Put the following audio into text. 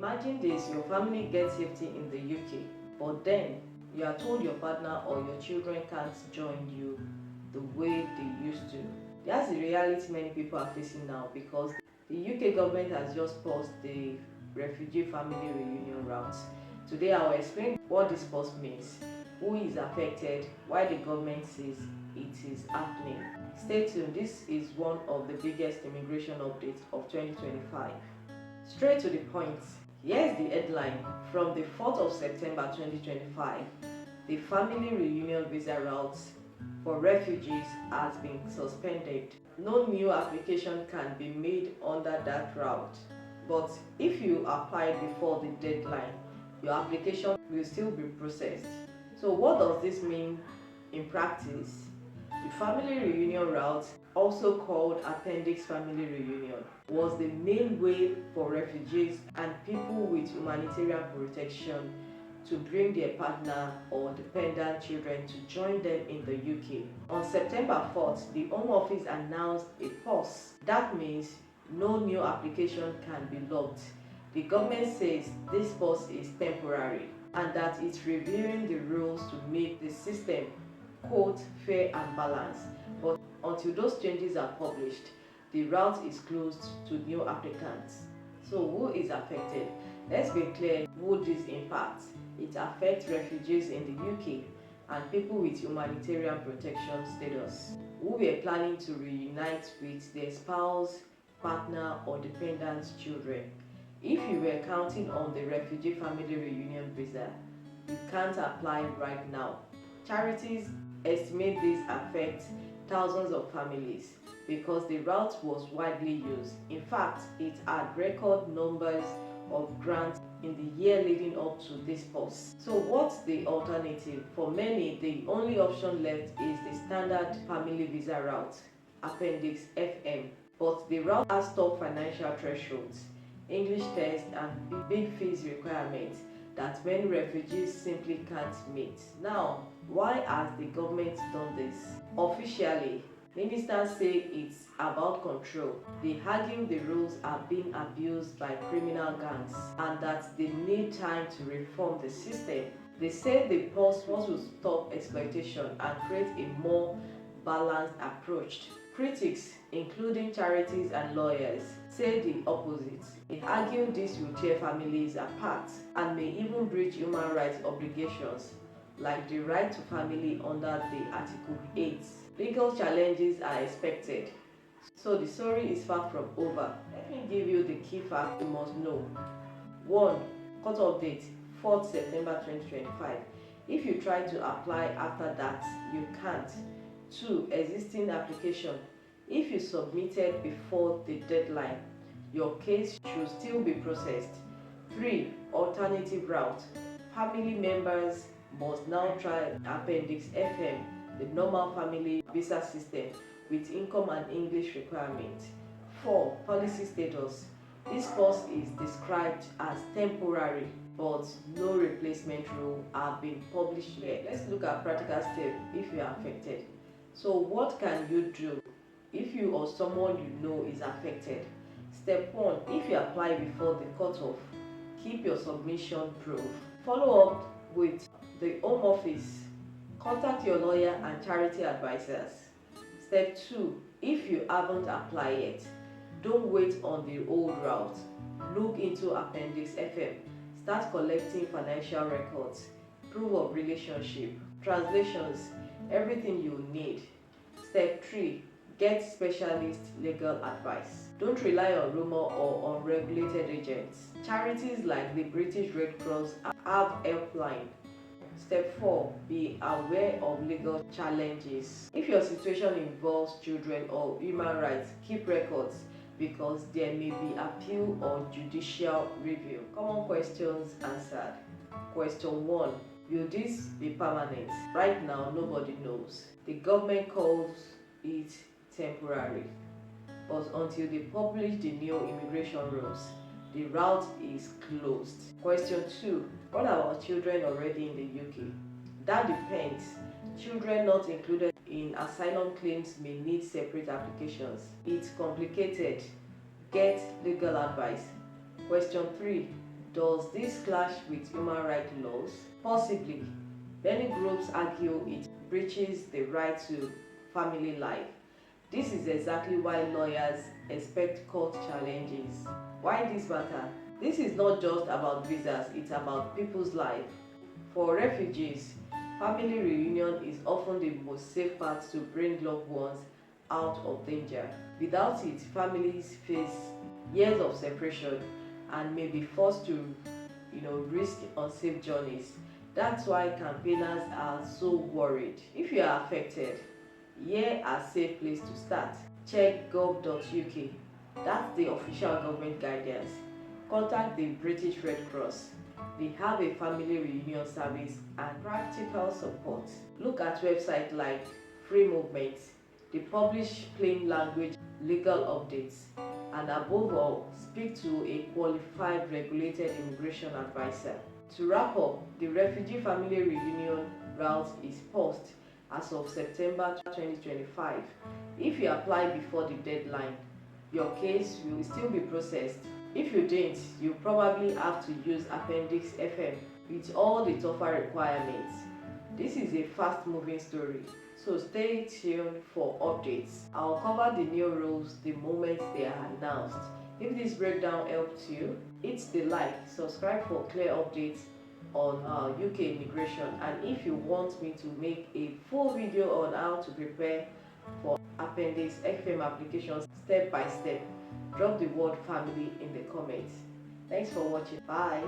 Imagine this, your family gets safety in the UK, but then you are told your partner or your children can't join you the way they used to. That's the reality many people are facing now because the UK government has just paused the Refugee Family Reunion route. Today I will explain what this pause means, who is affected, why the government says it is happening. Stay tuned, this is one of the biggest immigration updates of 2025. Straight to the point, here's the headline. From the 4th of September 2025, the family reunion visa route for refugees has been suspended. No new application can be made under that route. But if you applied before the deadline, your application will still be processed. So what does this mean in practice? The family reunion route, also called Appendix Family Reunion, was the main way for refugees and people with humanitarian protection to bring their partner or dependent children to join them in the UK. On September 4th, the Home Office announced a pause. That means no new application can be logged. The government says this pause is temporary and that it's reviewing the rules to make the system, quote, fair and balanced. But until those changes are published, the route is closed to new applicants. So who is affected? Let's be clear who this impacts. It affects refugees in the UK and people with humanitarian protection status who were planning to reunite with their spouse, partner or dependent children. If you were counting on the Refugee Family Reunion visa, you can't apply right now. Charities estimate this affects thousands of families because the route was widely used. In fact, it had record numbers of grants in the year leading up to this pause. So what's the alternative? For many, the only option left is the standard family visa route, Appendix FM. But the route has top financial thresholds, English test and big fees requirements that many refugees simply can't meet. Now, why has the government done this? Officially, ministers say it's about control. They argue the rules are being abused by criminal gangs and that they need time to reform the system. They say the pause will stop exploitation and create a more balanced approach. Critics, including charities and lawyers, say the opposite. They argue this will tear families apart and may even breach human rights obligations like the right to family under the Article 8. Legal challenges are expected, so the story is far from over. Let me give you the key facts you must know. 1. Cut-off date 4th September 2025. If you try to apply after that, you can't. 2. Existing application. If you submitted before the deadline, your case should still be processed. 3. Alternative route. Family members must now try Appendix FM, the normal family visa system with income and English requirements. 4. Policy status. This pause is described as temporary, but no replacement rule have been published yet. Let's look at practical steps if you are affected. So what can you do if you or someone you know is affected? Step 1. If you apply before the cutoff, keep your submission proof. Follow up with the Home Office. Contact your lawyer and charity advisors. Step 2. If you haven't applied yet, don't wait on the old route. Look into Appendix FM. Start collecting financial records, proof of relationship, translations, everything you need. Step 3. Get specialist legal advice. Don't rely on rumor or unregulated agents. Charities like the British Red Cross have helpline. Step 4. Be aware of legal challenges. If your situation involves children or human rights, keep records because there may be appeal or judicial review. Common questions answered. Question 1. Will this be permanent? Right now, nobody knows. The government calls it temporary. But until they publish the new immigration rules, the route is closed. Question 2. What about children already in the UK? That depends. Children not included in asylum claims may need separate applications. It's complicated. Get legal advice. Question 3. Does this clash with human rights laws? Possibly. Many groups argue it breaches the right to family life. This is exactly why lawyers expect court challenges. Why this matter? This is not just about visas, it's about people's life. For refugees, family reunion is often the most safe path to bring loved ones out of danger. Without it, families face years of separation and may be forced to risk unsafe journeys. That's why campaigners are so worried. If you are affected, here are safe place to start. Check gov.uk. That's the official government guidance. Contact the British Red Cross. They have a family reunion service and practical support. Look at websites like Free Movement. They publish plain language legal updates. And above all, speak to a qualified regulated immigration advisor. To wrap up, the Refugee Family Reunion route is paused as of September 2025. If you apply before the deadline, your case will still be processed. If you didn't, you probably have to use Appendix FM with all the tougher requirements. This is a fast-moving story, so stay tuned for updates. I'll cover the new rules the moment they are announced. If this breakdown helped you, hit the like, subscribe for clear updates on UK immigration, and if you want me to make a full video on how to prepare for Appendix FM applications step by step, drop the word family in the comments. Thanks for watching. Bye.